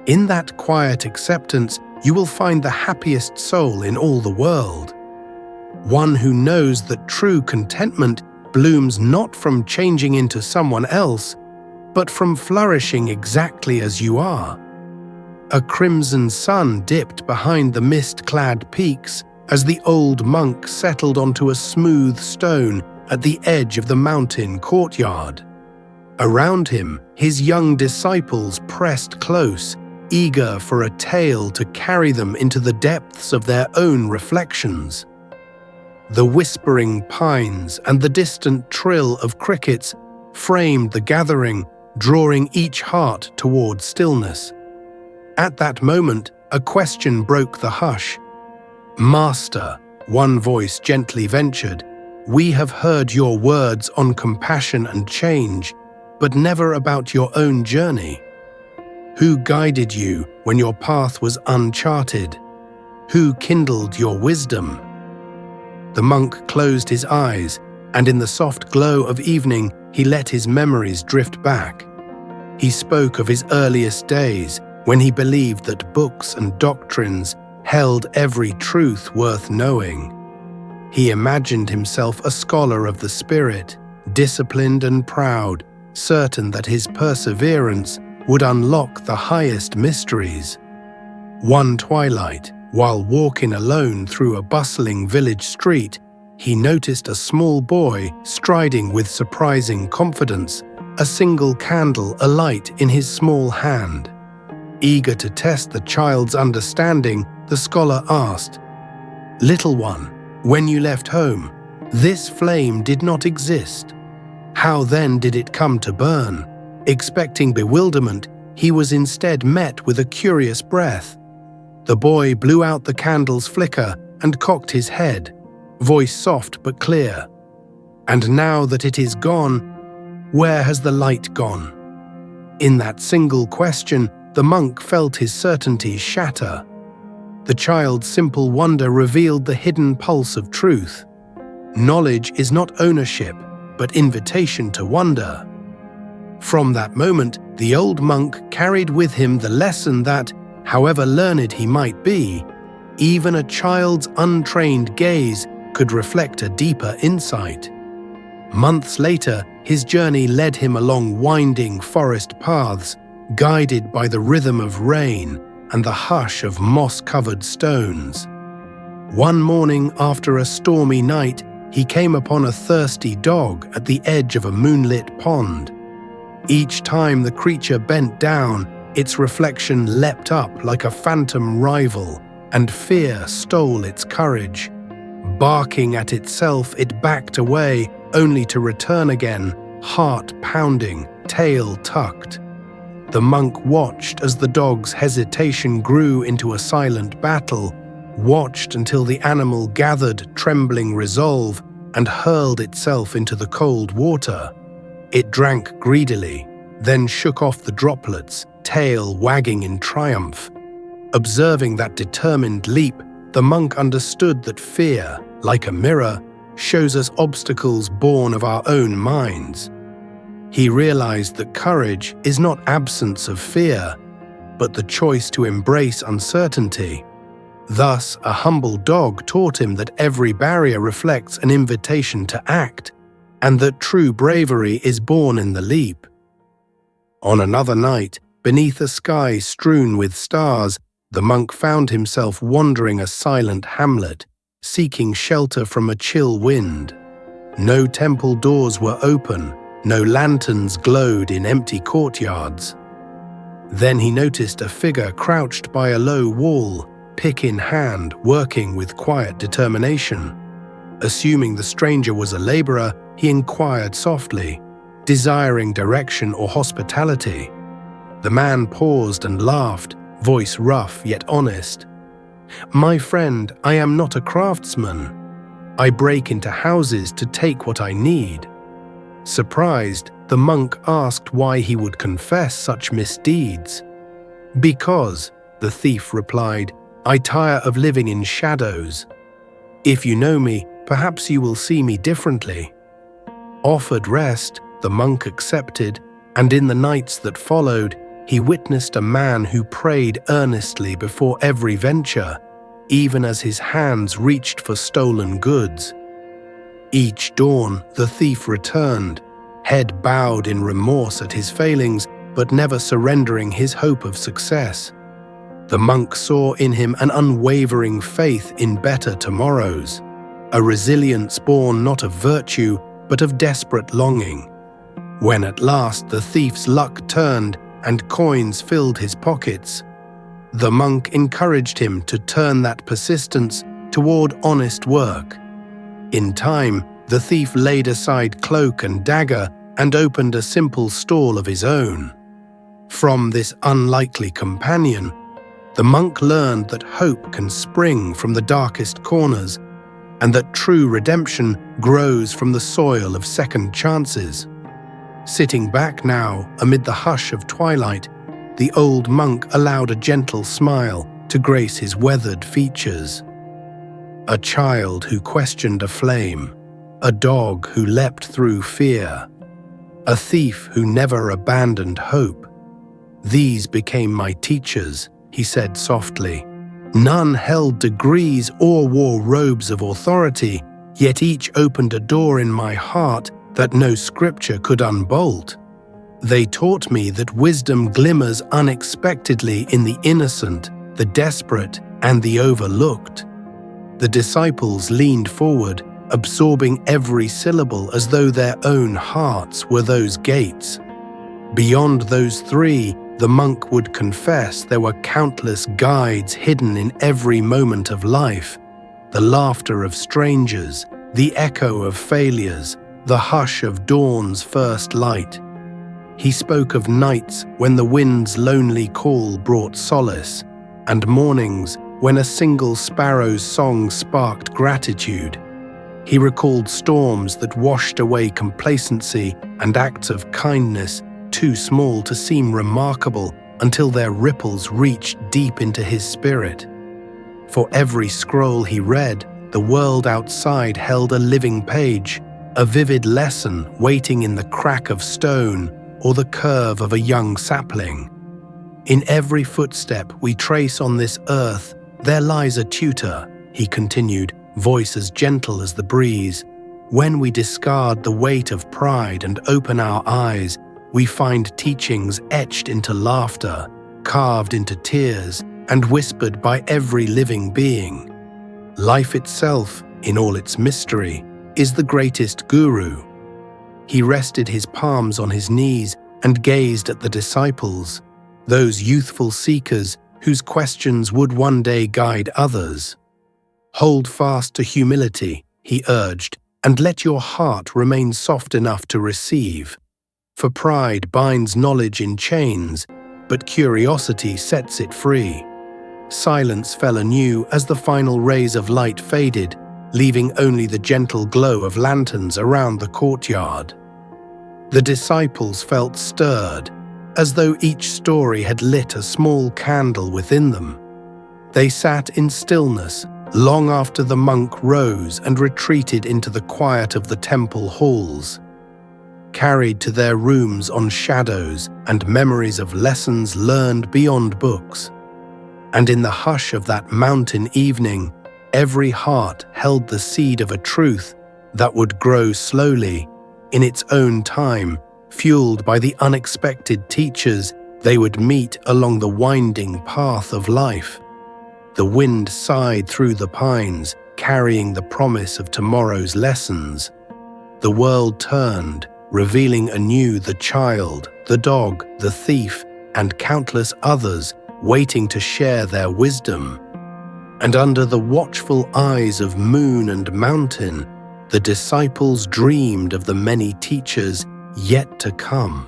In that quiet acceptance, you will find the happiest soul in all the world. One who knows that true contentment blooms not from changing into someone else, but from flourishing exactly as you are. A crimson sun dipped behind the mist-clad peaks as the old monk settled onto a smooth stone at the edge of the mountain courtyard. Around him, his young disciples pressed close, eager for a tale to carry them into the depths of their own reflections. The whispering pines and the distant trill of crickets framed the gathering, drawing each heart toward stillness. At that moment, a question broke the hush. "Master," one voice gently ventured, "we have heard your words on compassion and change, but never about your own journey. Who guided you when your path was uncharted? Who kindled your wisdom?" The monk closed his eyes, and in the soft glow of evening, he let his memories drift back. He spoke of his earliest days, when he believed that books and doctrines held every truth worth knowing. He imagined himself a scholar of the spirit, disciplined and proud, certain that his perseverance would unlock the highest mysteries. One twilight, while walking alone through a bustling village street, he noticed a small boy striding with surprising confidence, a single candle alight in his small hand. Eager to test the child's understanding, the scholar asked, "Little one, when you left home, this flame did not exist. How then did it come to burn?" Expecting bewilderment, he was instead met with a curious breath. The boy blew out the candle's flicker and cocked his head, voice soft but clear. "And now that it is gone, where has the light gone?" In that single question, the monk felt his certainty shatter. The child's simple wonder revealed the hidden pulse of truth. Knowledge is not ownership, but invitation to wonder. From that moment, the old monk carried with him the lesson that, however learned he might be, even a child's untrained gaze could reflect a deeper insight. Months later, his journey led him along winding forest paths, guided by the rhythm of rain and the hush of moss-covered stones. One morning after a stormy night, he came upon a thirsty dog at the edge of a moonlit pond. Each time the creature bent down, its reflection leapt up like a phantom rival, and fear stole its courage. Barking at itself, it backed away, only to return again, heart pounding, tail tucked. The monk watched as the dog's hesitation grew into a silent battle, watched until the animal gathered trembling resolve and hurled itself into the cold water. It drank greedily, then shook off the droplets, tail wagging in triumph. Observing that determined leap, the monk understood that fear, like a mirror, shows us obstacles born of our own minds. He realized that courage is not absence of fear, but the choice to embrace uncertainty. Thus, a humble dog taught him that every barrier reflects an invitation to act, and that true bravery is born in the leap. On another night, beneath a sky strewn with stars, the monk found himself wandering a silent hamlet, seeking shelter from a chill wind. No temple doors were open, no lanterns glowed in empty courtyards. Then he noticed a figure crouched by a low wall, pick in hand, working with quiet determination. Assuming the stranger was a laborer, he inquired softly, desiring direction or hospitality. The man paused and laughed, voice rough yet honest. "My friend, I am not a craftsman. I break into houses to take what I need." Surprised, the monk asked why he would confess such misdeeds. "Because," the thief replied, "I tire of living in shadows. If you know me, perhaps you will see me differently." Offered rest, the monk accepted, and in the nights that followed, he witnessed a man who prayed earnestly before every venture, even as his hands reached for stolen goods. Each dawn, the thief returned, head bowed in remorse at his failings, but never surrendering his hope of success. The monk saw in him an unwavering faith in better tomorrows, a resilience born not of virtue, but of desperate longing. When at last the thief's luck turned and coins filled his pockets, the monk encouraged him to turn that persistence toward honest work. In time, the thief laid aside cloak and dagger and opened a simple stall of his own. From this unlikely companion, the monk learned that hope can spring from the darkest corners and that true redemption grows from the soil of second chances. Sitting back now amid the hush of twilight, the old monk allowed a gentle smile to grace his weathered features. A child who questioned a flame, a dog who leapt through fear, a thief who never abandoned hope. These became my teachers, he said softly. None held degrees or wore robes of authority, yet each opened a door in my heart that no scripture could unbolt. They taught me that wisdom glimmers unexpectedly in the innocent, the desperate, and the overlooked. The disciples leaned forward, absorbing every syllable as though their own hearts were those gates. Beyond those three, the monk would confess there were countless guides hidden in every moment of life, the laughter of strangers, the echo of failures, the hush of dawn's first light. He spoke of nights when the wind's lonely call brought solace, and mornings when a single sparrow's song sparked gratitude. He recalled storms that washed away complacency and acts of kindness too small to seem remarkable until their ripples reached deep into his spirit. For every scroll he read, the world outside held a living page, a vivid lesson waiting in the crack of stone or the curve of a young sapling. In every footstep we trace on this earth, there lies a tutor, he continued, voice as gentle as the breeze. When we discard the weight of pride and open our eyes, we find teachings etched into laughter, carved into tears, and whispered by every living being. Life itself, in all its mystery, is the greatest guru. He rested his palms on his knees and gazed at the disciples, those youthful seekers whose questions would one day guide others. Hold fast to humility, he urged, and let your heart remain soft enough to receive. For pride binds knowledge in chains, but curiosity sets it free. Silence fell anew as the final rays of light faded, leaving only the gentle glow of lanterns around the courtyard. The disciples felt stirred, as though each story had lit a small candle within them. They sat in stillness long after the monk rose and retreated into the quiet of the temple halls. Carried to their rooms on shadows and memories of lessons learned beyond books. And in the hush of that mountain evening, every heart held the seed of a truth that would grow slowly, in its own time, fueled by the unexpected teachers they would meet along the winding path of life. The wind sighed through the pines, carrying the promise of tomorrow's lessons. The world turned, revealing anew the child, the dog, the thief, and countless others waiting to share their wisdom. And under the watchful eyes of moon and mountain, the disciples dreamed of the many teachers yet to come.